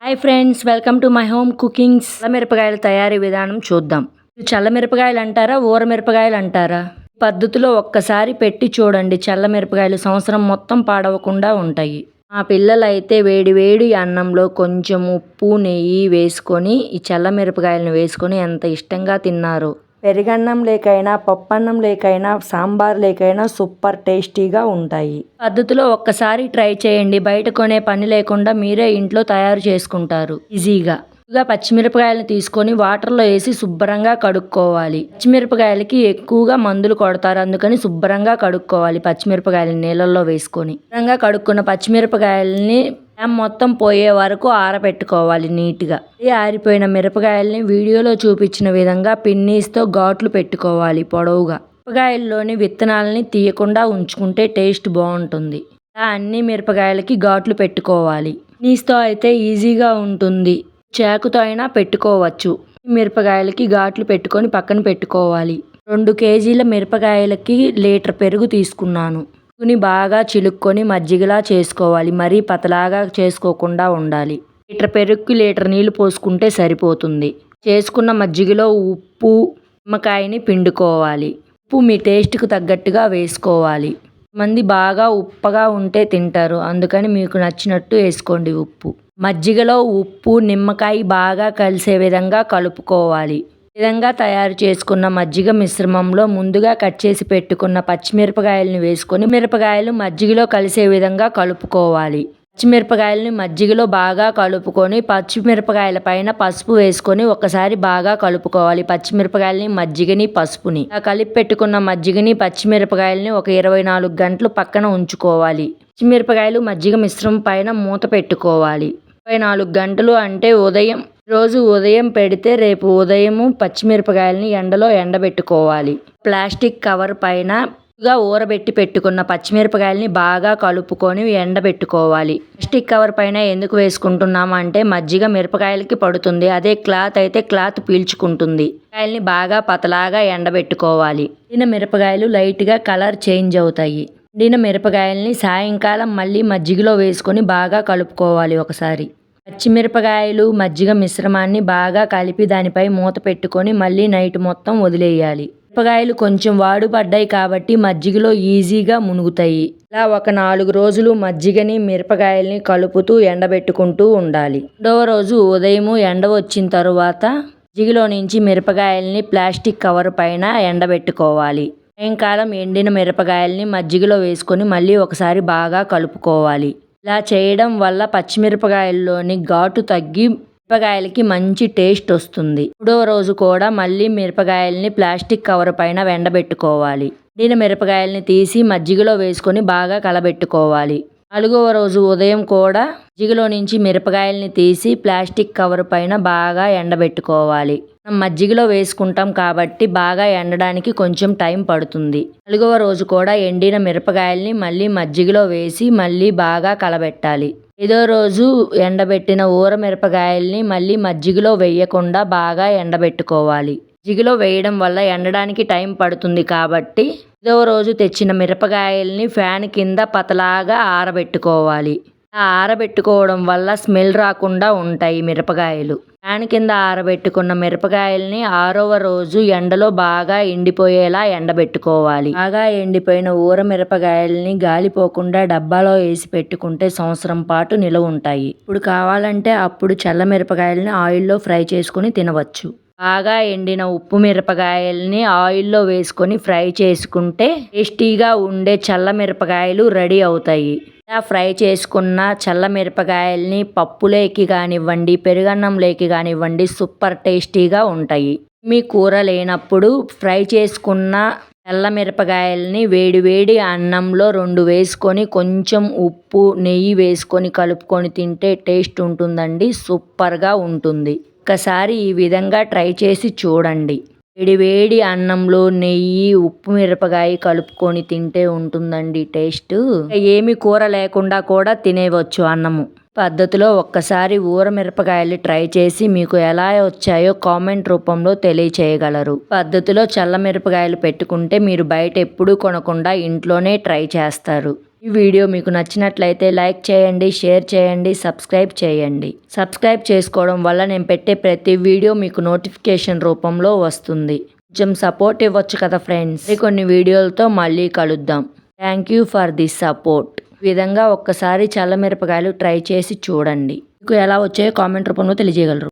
Hi friends, welcome to my home cookings. చల్లమిరపకాయల తయారీ విధానం చూద్దాం. చల్లమిరపకాయలు అంటారా, ఊరమిరపకాయలు అంటారా? పద్ధతిలో ఒక్కసారి పెట్టి చూడండి. చల్లమిరపకాయలు సంవత్సరం మొత్తం పాడవకుండా ఉంటాయి. మా పిల్లలైతే వేడి వేడి అన్నంలో కొంచెం ఉప్పు నెయ్యి వేసుకొని ఈ చల్లమిరపకాయలను వేసుకొని ఎంత ఇష్టంగా తిన్నారు. పెరుగన్నం లేకైనా, పప్పన్నం లేకైనా, సాంబార్ లేకైనా సూపర్ టేస్టీగా ఉంటాయి. పద్ధతిలో ఒక్కసారి ట్రై చేయండి. బయట కొనే పని లేకుండా మీరే ఇంట్లో తయారు చేసుకుంటారు ఈజీగా. పచ్చిమిరపకాయలను తీసుకొని వాటర్లో వేసి శుభ్రంగా కడుక్కోవాలి. పచ్చిమిరపకాయలకి ఎక్కువగా మందులు కొడతారు, అందుకని శుభ్రంగా కడుక్కోవాలి. పచ్చిమిరపకాయలని నీళ్ళల్లో వేసుకొని శుభ్రంగా కడుక్కున్న పచ్చిమిరపకాయలని మొత్తం పోయే వరకు ఆరబెట్టుకోవాలి నీట్గా. ఆరిపోయిన మిరపకాయలని వీడియోలో చూపించిన విధంగా పిన్నీస్తో ఘాట్లు పెట్టుకోవాలి పొడవుగా. మిరపకాయల్లోని విత్తనాలని తీయకుండా ఉంచుకుంటే టేస్ట్ బాగుంటుంది. అన్ని మిరపకాయలకి ఘాట్లు పెట్టుకోవాలి. పిన్నీస్తో అయితే ఈజీగా ఉంటుంది, చాకుతో అయినా పెట్టుకోవచ్చు. మిరపకాయలకి ఘాట్లు పెట్టుకొని పక్కన పెట్టుకోవాలి. 2 కేజీల మిరపకాయలకి లీటర్ పెరుగు తీసుకున్నాను. బాగా చిలుక్కొని మజ్జిగలా చేసుకోవాలి. మరీ పతలాగా చేసుకోకుండా ఉండాలి. లీటర్ పెరుగుకి లీటర్ నీళ్లు పోసుకుంటే సరిపోతుంది. చేసుకున్న మజ్జిగలో ఉప్పు, నిమ్మకాయని పిండుకోవాలి. ఉప్పు మీ టేస్ట్కి తగ్గట్టుగా వేసుకోవాలి. మంది బాగా ఉప్పగా ఉంటే తింటారు, అందుకని మీకు నచ్చినట్టు వేసుకోండి ఉప్పు. మజ్జిగలో ఉప్పు, నిమ్మకాయ బాగా కలిసే విధంగా కలుపుకోవాలి. విధంగా తయారు చేసుకున్న మజ్జిగ మిశ్రమంలో ముందుగా కట్ చేసి పెట్టుకున్న పచ్చిమిరపకాయలను వేసుకొని మిరపకాయలు మజ్జిగలో కలిసే విధంగా కలుపుకోవాలి. పచ్చిమిరపకాయలని మజ్జిగలో బాగా కలుపుకొని పచ్చిమిరపకాయల పైన పసుపు వేసుకొని ఒకసారి బాగా కలుపుకోవాలి. పచ్చిమిరపకాయలని, మజ్జిగని, పసుపుని కలిపి పెట్టుకున్న మజ్జిగని, పచ్చిమిరపకాయలని ఒక 24 గంటలు పక్కన ఉంచుకోవాలి. పచ్చిమిరపకాయలు మజ్జిగ మిశ్రమం పైన మూత పెట్టుకోవాలి. 24 గంటలు అంటే రోజు ఉదయం పెడితే రేపు ఉదయము పచ్చిమిరపకాయలని ఎండలో ఎండబెట్టుకోవాలి. ప్లాస్టిక్ కవర్ పైన ఊరబెట్టి పెట్టుకున్న పచ్చిమిరపకాయలని బాగా కలుపుకొని ఎండబెట్టుకోవాలి. ప్లాస్టిక్ కవర్ పైన ఎందుకు వేసుకుంటున్నాము అంటే మజ్జిగ మిరపకాయలకి పడుతుంది. అదే క్లాత్ అయితే క్లాత్ పీల్చుకుంటుంది. కాయల్ని బాగా పతలాగా ఎండబెట్టుకోవాలి. ఎండిన మిరపకాయలు లైట్గా కలర్ చేంజ్ అవుతాయి. ఎండిన మిరపకాయలని సాయంకాలం మళ్ళీ మజ్జిగలో వేసుకొని బాగా కలుపుకోవాలి ఒకసారి. పచ్చిమిరపకాయలు మజ్జిగ మిశ్రమాన్ని బాగా కలిపి దానిపై మూత పెట్టుకొని మళ్ళీ నైట్ మొత్తం వదిలేయాలి. మిరపకాయలు కొంచెం వాడుపడ్డాయి కాబట్టి మజ్జిగలో ఈజీగా మునుగుతాయి. ఇలా ఒక 4 రోజులు మజ్జిగని, మిరపకాయల్ని కలుపుతూ ఎండబెట్టుకుంటూ ఉండాలి. 2వ రోజు ఉదయం ఎండ వచ్చిన తరువాత మజ్జిగలో నుంచి మిరపకాయల్ని ప్లాస్టిక్ కవర్ పైన ఎండబెట్టుకోవాలి. సాయంకాలం ఎండిన మిరపకాయల్ని మజ్జిగలో వేసుకొని మళ్ళీ ఒకసారి బాగా కలుపుకోవాలి. ఇలా చేయడం వల్ల పచ్చిమిరపకాయల్లోని ఘాటు తగ్గి మిరపకాయలకి మంచి టేస్ట్ వస్తుంది. 3వ రోజు కూడా మళ్ళీ మిరపకాయల్ని ప్లాస్టిక్ కవర్ పైన ఎండబెట్టుకోవాలి. ఎండిన మిరపకాయల్ని తీసి మజ్జిగలో వేసుకొని బాగా కలబెట్టుకోవాలి. 4వ రోజు ఉదయం కూడా మజ్జిగలో నుంచి మిరపకాయల్ని తీసి ప్లాస్టిక్ కవర్ పైన బాగా ఎండబెట్టుకోవాలి. మజ్జిగలో వేసుకుంటాం కాబట్టి బాగా ఎండడానికి కొంచెం టైం పడుతుంది. 4వ రోజు కూడా ఎండిన మిరపకాయల్ని మళ్ళీ మజ్జిగలో వేసి మళ్ళీ బాగా కలబెట్టాలి. 5వ రోజు ఎండబెట్టిన ఊరమిరపకాయల్ని మళ్ళీ మజ్జిగలో వేయకుండా బాగా ఎండబెట్టుకోవాలి. మజ్జిగలో వేయడం వల్ల ఎండడానికి టైం పడుతుంది కాబట్టి 5వ రోజు తెచ్చిన మిరపకాయల్ని ఫ్యాన్ కింద పతలాగా ఆరబెట్టుకోవాలి. ఆరబెట్టుకోవడం వల్ల స్మెల్ రాకుండా ఉంటాయి మిరపకాయలు. ఫ్యాన్ కింద ఆరబెట్టుకున్న మిరపకాయల్ని 6వ రోజు ఎండలో బాగా ఎండిపోయేలా ఎండబెట్టుకోవాలి. బాగా ఎండిపోయిన ఊరమిరపకాయల్ని గాలిపోకుండా డబ్బాలో వేసి పెట్టుకుంటే సంవత్సరం పాటు నిలవ ఉంటాయి. ఇప్పుడు కావాలంటే అప్పుడు చల్లమిరపకాయల్ని ఆయిల్లో ఫ్రై చేసుకుని తినవచ్చు. బాగా ఎండిన ఉప్పు మిరపకాయల్ని ఆయిల్లో వేసుకొని ఫ్రై చేసుకుంటే టేస్టీగా ఉండే చల్లమిరపకాయలు రెడీ అవుతాయి. ఇలా ఫ్రై చేసుకున్న చల్లమిరపకాయల్ని పప్పులేకి కానివ్వండి, పెరుగన్నంలోకి కానివ్వండి సూపర్ టేస్టీగా ఉంటాయి. మీ కూర లేనప్పుడు ఫ్రై చేసుకున్న చల్లమిరపకాయల్ని వేడి వేడి అన్నంలో 2 వేసుకొని కొంచెం ఉప్పు, నెయ్యి వేసుకొని కలుపుకొని తింటే టేస్ట్ ఉంటుందండి. సూపర్గా ఉంటుంది. ఒక్కసారి ఈ విధంగా ట్రై చేసి చూడండి. వేడి వేడి అన్నంలో నెయ్యి, ఉప్పు మిరపకాయ కలుపుకొని తింటే ఉంటుందండి టేస్ట్. ఏమి కూర లేకుండా కూడా తినేవచ్చు అన్నము. పద్ధతిలో ఒక్కసారి ఊరమిరపకాయలు ట్రై చేసి మీకు ఎలా వచ్చాయో కామెంట్ రూపంలో తెలియచేయగలరు. పద్ధతిలో చల్లమిరపకాయలు పెట్టుకుంటే మీరు బయట ఎప్పుడూ కొనకుండా ఇంట్లోనే ట్రై చేస్తారు. ఈ వీడియో మీకు నచ్చినట్లయితే లైక్ చేయండి, షేర్ చేయండి, సబ్స్క్రైబ్ చేయండి. సబ్స్క్రైబ్ చేసుకోవడం వల్ల నేను పెట్టే ప్రతి వీడియో మీకు నోటిఫికేషన్ రూపంలో వస్తుంది. కొంచెం సపోర్ట్ ఇవ్వచ్చు కదా ఫ్రెండ్స్. కొన్ని వీడియోలతో మళ్ళీ కలుద్దాం. Thank you for this support. ఈ విధంగా ఒక్కసారి చల్లమిరపకాయలు ట్రై చేసి చూడండి. మీకు ఎలా వచ్చాయో కామెంట్ రూపంలో తెలియజేయగలరు.